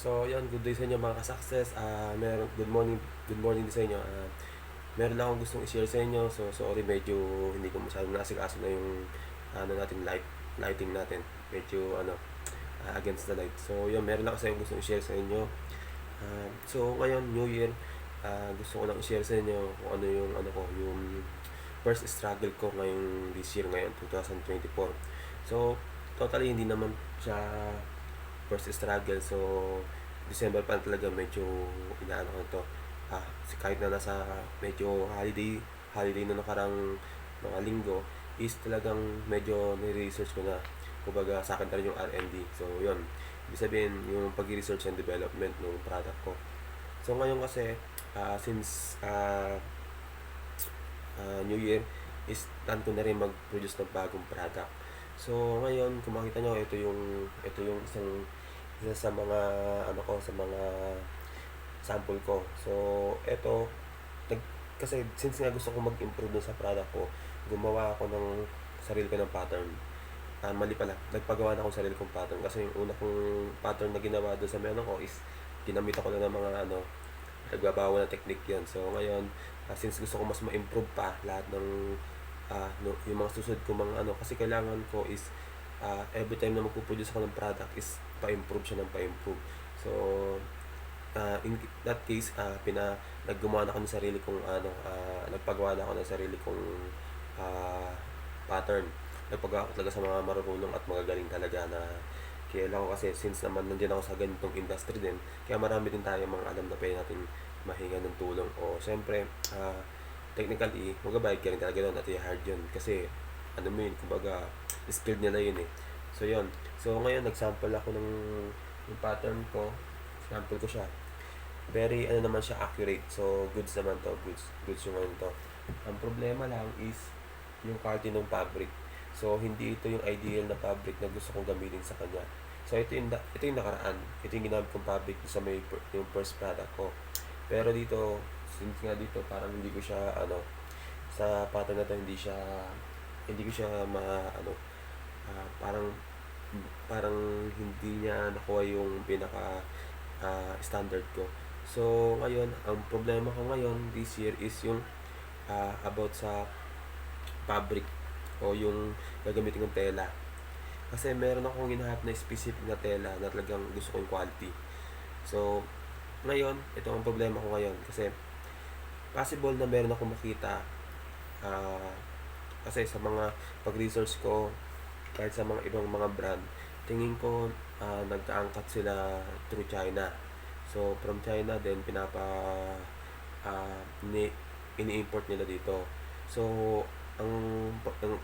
So, yan, good day sa inyo mga ka-success. Good morning din sa inyo. Meron lang akong gustong i-share sa inyo. So, sorry, medyo hindi ko masyadong nasikaso na yung lighting natin. Medyo, against the light. So, yun, meron lang kasi yung gustong i-share sa inyo. So, ngayon, New Year, gusto ko lang i-share sa inyo kung ano yung, yung first struggle ko ngayong this year, ngayon, 2024. So, totally, hindi naman siya first struggle. So, December pa talaga medyo inaano ko to. Kahit na nasa medyo holiday na nakarang mga linggo, is talagang medyo ni-research ko na. Kumbaga, sa akin talaga yung R&D. So, yun. Ibig sabihin, yung pag-research and development ng product ko. So, ngayon kasi, since New Year, is plan ko na rin mag-produce ng bagong product. So, ngayon, kung makita nyo, ito yung isa sa mga, sa mga sample ko. So, ito, kasi since nga gusto ko mag-improve dun sa product ko, gumawa ako ng sarili ko ng pattern. Mali pala, nagpagawa na ako ng sarili kong pattern kasi yung una kong pattern na ginawa doon sa meron ko is ginamit ako na ng mga nagbabawa na technique yun. So ngayon, since gusto ko mas ma-improve pa lahat ng yung mga susunod ko mga kasi kailangan ko is every time na magpo-produce ako ng product is pa-improve siya ng pa-improve. So in that case, naggumawa na ako ng sarili kong nagpagawa na ako ng sarili kong pattern. Nagpagawa ako talaga sa mga marunong at magagaling talaga na kailangan ko, kasi since naman nandiyan ako sa ganitong industry din, kaya marami din tayo mga alam na pwede natin mahinga ng tulong. O siyempre, technically, magabayad ka rin talaga doon at i-hard yun. Kasi, kumbaga, skilled nila yun eh. So, yun. So, ngayon, nag-sample ako ng yung pattern ko. Sample ko siya. Very, naman siya, accurate. So, goods naman to. Goods yung to. Ang problema lang is, yung quality ng fabric. So, hindi ito yung ideal na fabric na gusto kong gamitin sa kanya. So, ito yung nakaraan. Ito yung ginamit kong fabric sa yung first product ko. Pero dito, since nga dito, parang hindi ko siya, sa pattern na to, hindi ko siya parang hindi niya nakuha yung pinaka standard ko. So, ngayon, ang problema ko ngayon, this year, is yung about sa fabric o yung gagamitin kong tela. Kasi meron akong hinahanap na specific na tela na talagang gusto kong quality. So, ngayon, ito ang problema ko ngayon. Kasi, possible na meron akong makita. Kasi sa mga pag-research ko, kahit sa mga ibang mga brand, tingin ko nagka-angkat sila through China. So, from China din, ini-import nila dito. So, ang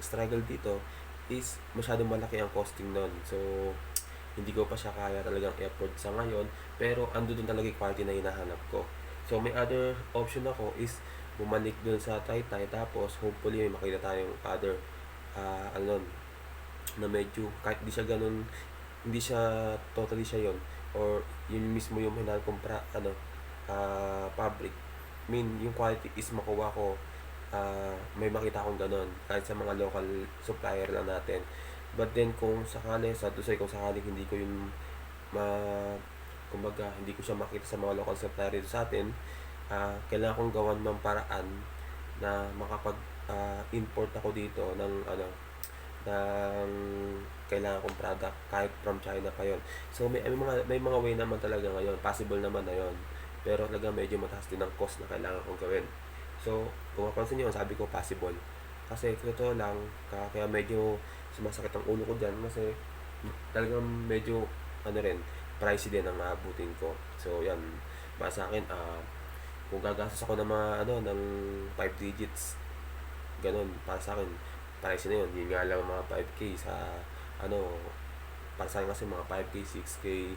struggle dito is masyadong malaki ang costing nun. So, hindi ko pa siya kaya talagang effort sa ngayon, pero ando dun talaga yung quality na hinahanap ko. So, may other option ako is bumalik dun sa Taytay, tapos hopefully may makita tayong other na medyo kahit di siya ganun, hindi siya totally siya yon, or yun mismo yung hinahanap kong fabric. I mean, yung quality is makuha ko, may makita akong ganun kahit sa mga local supplier lang natin. But then kung sakali, kung sakali hindi ko yung kumbaga hindi ko siya makita sa mga local supplier dito sa atin, kailangan kong gawan ng paraan na makapag import ako dito ng ng kailangan kong product kahit from China pa yon. So may mga way naman talaga ngayon, possible naman na yon, pero talaga medyo mataas din ang cost na kailangan kong gawin. So kung mapansin nyo, sabi ko possible kasi totoo lang, kaya medyo sumasakit ang ulo ko dyan kasi talagang medyo pricey din ang aabutin ko. So yan, para sa akin, kung gagastos ako ng mga ng 5 digits ganun, para sa akin pricey na yun. Yun nga lang mga 5k sa para sa akin kasi mga 5k, 6k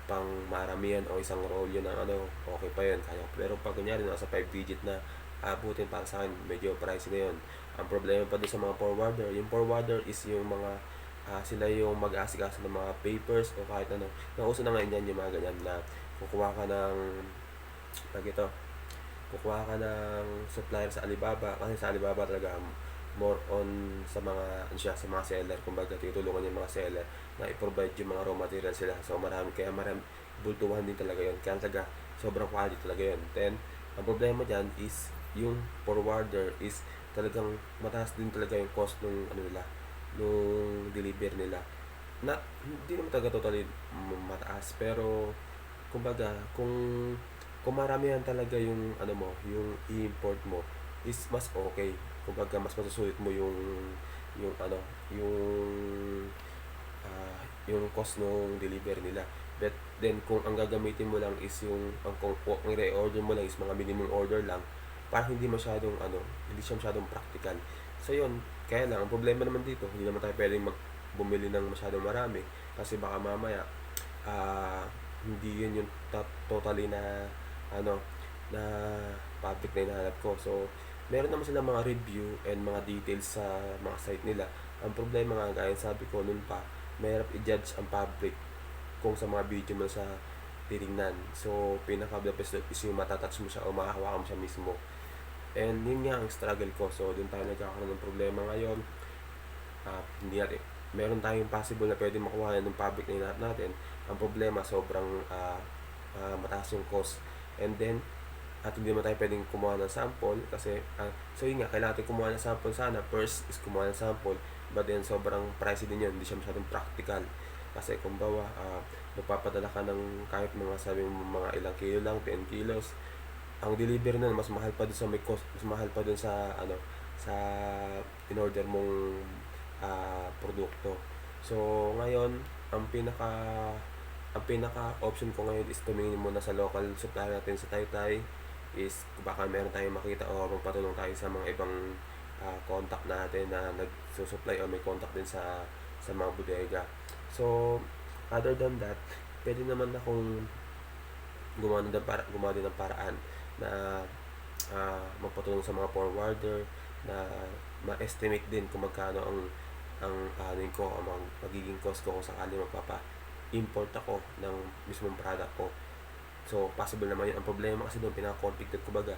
pang maramihan o isang roll yun okay pa yun, kaya. Pero pag kunyari nasa 5 digit na abutin, para sa akin medyo pricey na yun. Ang problema pa din sa mga forwarder, yung forwarder is yung mga sila yung mag-aasikaso ng mga papers o kahit nauso na ngayon yan yung mga ganyan na kukuha ka ng supplier sa Alibaba, kasi sa Alibaba talaga more on sa mga sa mga seller, kumbaga tutulungan yung mga seller na i-provide yung mga raw material sila. So marami bultuhan din talaga yun. Kaya talaga sobrang quality talaga yun. Then ang problema dyan is yung forwarder is talagang mataas din talaga yung cost nung ano nila, nung deliver nila. Na hindi naman talaga totally mataas, pero kumbaga kung maramihan talaga yung ano mo, yung i-import mo is mas okay. Kumbaga mas masusulit mo yung ano, yung cost nung deliver nila. But then kung ang gagamitin mo lang is kung ang i-order mo lang is mga minimum order lang, parang hindi siya masyadong practical. So yun, kaya lang ang problema naman dito, hindi naman tayo pwedeng bumili ng masyadong marami kasi baka mamaya hindi yun yung totally na ano na public na hinahanap ko. So meron naman silang mga review and mga details sa mga site nila. Ang problema nga, gaya sabi ko nun pa, mahirap i-judge ang public kung sa mga video mo sa tinignan. So pinaka the best is yung matatouch mo siya o mahahawakan mo siya mismo. And yun nga ang struggle ko. So dun tayo nagkakaroon ng problema ngayon. Hindi natin meron tayong possible na pwede makuha ng public na hinahanap natin. Ang problema, sobrang mataas yung cost. And then at hindi naman tayo pwedeng kumuha ng sample kasi so yun nga, kailangan natin kumuha ng sample sana. First is kumuha ng sample, but then sobrang pricey din yun, hindi siya masyadong practical kasi kung bawa magpapadala ka ng kahit mga sabi mo mga ilang kilo lang, 10 kilos, ang delivery nun mas mahal pa dun sa may cost, mas mahal pa dun sa sa in-order mong produkto. So ngayon ang pinaka option ko ngayon is tumingin muna sa local supplier natin sa Taytay, is baka meron tayong makita o magpatulong tayo sa mga ibang contact natin na nagsusupply o may contact din sa mga bodega. So other than that, pwede naman akong gumawa din ng paraan na magpatulong sa mga forwarder na ma-estimate din kung magkano ang anin ko, ang magiging cost ko kung sakali magpapa-import ako ng mismong product ko. So possible naman yun. Ang problema kasi doon, pinaka-conflicted, kumbaga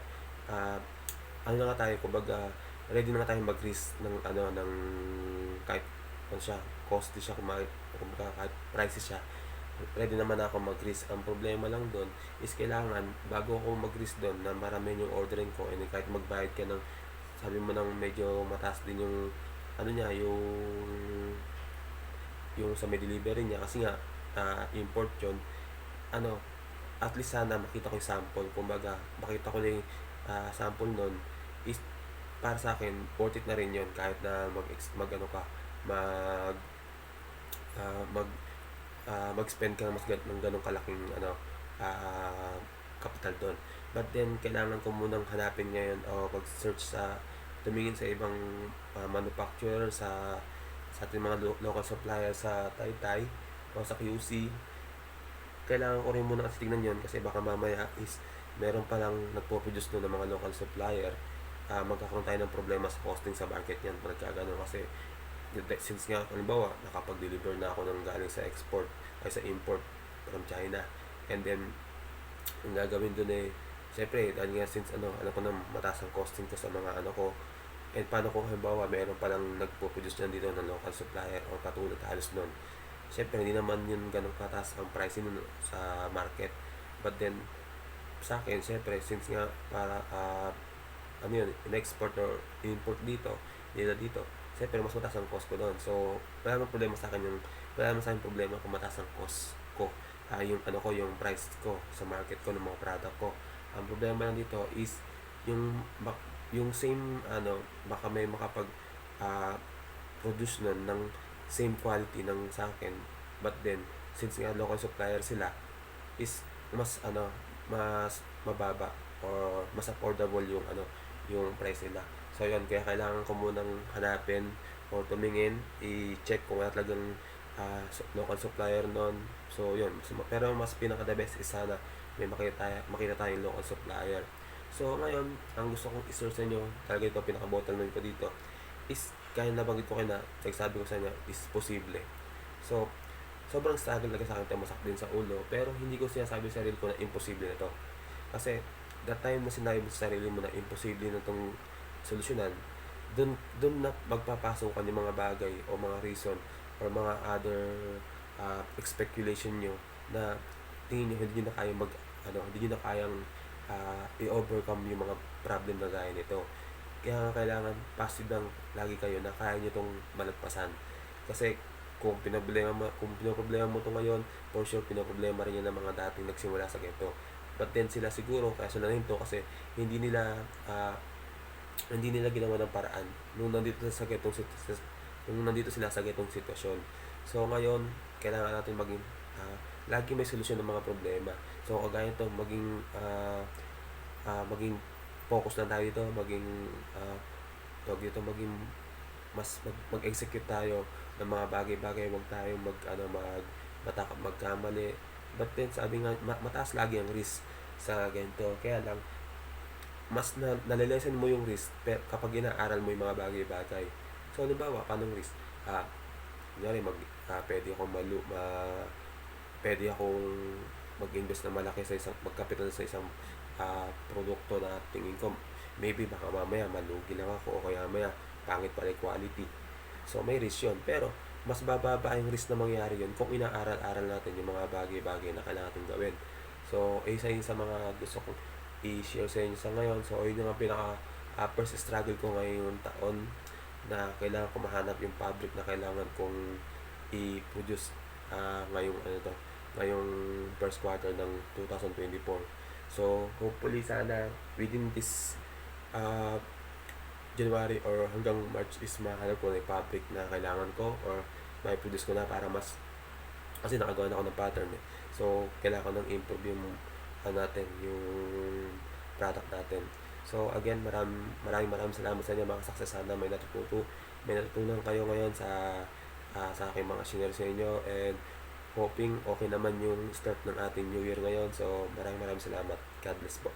ano na nga tayo, kumbaga ready na nga tayo mag-risk ng kahit ano siya, costly siya, kumbaga kahit pricey siya, ready naman ako mag-risk. Ang problema lang doon is kailangan bago ako mag-risk doon na marami yung ordering ko, and kahit magbayad ka ng sabi mo nang medyo mataas din yung ano niya, yung sa may delivery niya kasi nga import yun, at least sana makita ko yung sample. Kumbaga makita ko na yung sample nun is para sa akin worth it na rin yun, kahit na mag mag-spend ka ng ganong kalaking capital doon. But then kailangan ko munang hanapin ngayon o mag-search tumingin sa ibang manufacturer sa ating mga local supplier sa Taytay o sa QC. Kailangan ko rin muna kasi tignan yun kasi baka mamaya is meron palang nagpo-produce doon ng mga local supplier. Magkakaroon tayo ng problema sa costing sa market niyan pag nagkagano, kasi since nga halimbawa nakapag-deliver na ako ng galing sa export ay sa import from China, and then ang gagawin doon syempre dahil nga since alam ko na mataas ang costing ko sa mga ko, and paano kung halimbawa meron palang nagpo-produce niyan dito ng local supplier o katulad halos nun, syempre hindi naman yun ganun kataas ang pricing nun sa market. But then sa akin syempre since nga para in-export or import dito, syempre mas mataas ang cost ko doon. So wala namang problema sa akin problema kung mataas ang cost ko, yung price ko sa market ko ng mga product ko. Ang problema lang dito is yung same baka may makapag produce nun ng same quality ng sa akin, but then since nga local supplier sila is mas mababa or mas affordable yung price nila. So yun, kaya kailangan ko munang hanapin o tumingin, i-check kung wala talagang local supplier nun. So yun, pero mas pinaka the best is sana may makita tayong local supplier. So ngayon, ang gusto kong i-share sa inyo, talaga ito pinaka-bottleneck ko dito is kaya nabanggit ko kayo na nagsabi ko sa inyo is posible. So sobrang struggle talaga sa akin, masak din sa ulo, pero hindi ko sinasabi sa sarili ko na imposible na to. Kasi that time na sinabi mo sa sarili mo na imposible na itong solusyonan, dun na magpapasok ka ng mga bagay o mga reason or mga other speculation nyo na tingin nyo hindi nyo na kayang hindi nyo na kayang i-overcome yung mga problem na gaya nito. Kaya nga kailangan positive lang lagi kayo na kaya nyo itong malagpasan. Kasi kung pinoproblema mo ito ngayon, for sure pinoproblema rin yan ng mga dating nagsimula sa ganito. But then sila siguro, kaya sila rin to kasi hindi nila ginawa ng paraan nung nandito sila sa ganitong sitwasyon. So ngayon, kailangan natin maging lagi may solusyon ng mga problema. So kagaya ito, maging focus lang tayo dito, mag-execute tayo ng mga bagay-bagay, wag tayo magkamali. But then sabi nga, mataas lagi ang risk sa ganito. Kaya lang mas nalilesen mo yung risk kapag inaaral mo yung mga bagay-bagay. So halimbawa, paano risk? Kunyari pwede akong mag-invest na malaki sa magkapital sa isang produkto na tingin ko maybe baka mamaya malugi lang ako o kaya mamaya pangit pala yung quality. So may risk yun, pero mas bababa yung risk na mangyari yun kung inaaral-aral natin yung mga bagay-bagay na kailangan natin gawin. So isa yun sa mga gusto kong i-share sa inyo sa ngayon. So yun yung pinaka first struggle ko ngayong taon, na kailangan ko mahanap yung fabric na kailangan kong i-produce ngayong first quarter ng 2024. So hopefully sana within this January or hanggang March is mahanap ko na yung fabric na kailangan ko or may produce ko na, para mas kasi nakagawa na ako ng pattern eh. So kailangan ko nang improve yung yung product natin. So again, maraming salamat sa inyo mga success. Sana may natutunan kayo ngayon sa aking mga shinare sa inyo, and hoping okay naman yung start ng ating new year ngayon. So maraming salamat. God bless po.